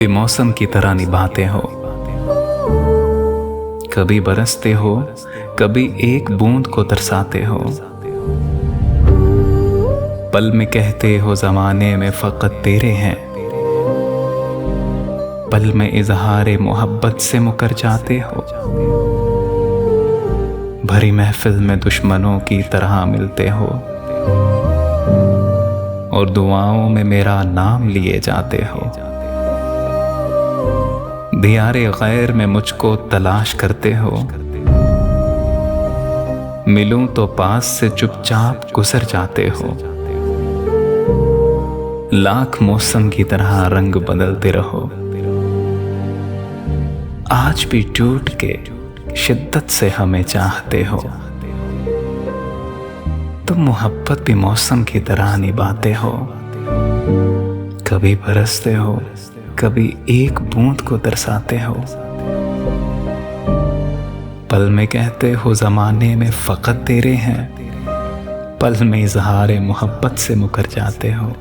मौसम की तरह निभाते हो। कभी बरसते हो, कभी एक बूंद को तरसाते हो। पल में कहते हो ज़माने में फ़कत तेरे हैं, पल में इज़हारे मोहब्बत से मुकर जाते हो। भरी महफिल में दुश्मनों की तरह मिलते हो और दुआओं में मेरा नाम लिए जाते हो। दियारे गैर में मुझको तलाश करते हो, मिलूं तो पास से चुपचाप गुजर जाते हो। लाख मौसम की तरह रंग बदलते रहो, आज भी टूट के शिद्दत से हमें चाहते हो। तुम मोहब्बत भी मौसम की तरह निभाते हो। कभी बरसते हो, कभी एक बूंद को तरसाते हो। पल में कहते हो ज़माने में फ़कत तेरे हैं, पल में इज़हारे मोहब्बत से मुकर जाते हो।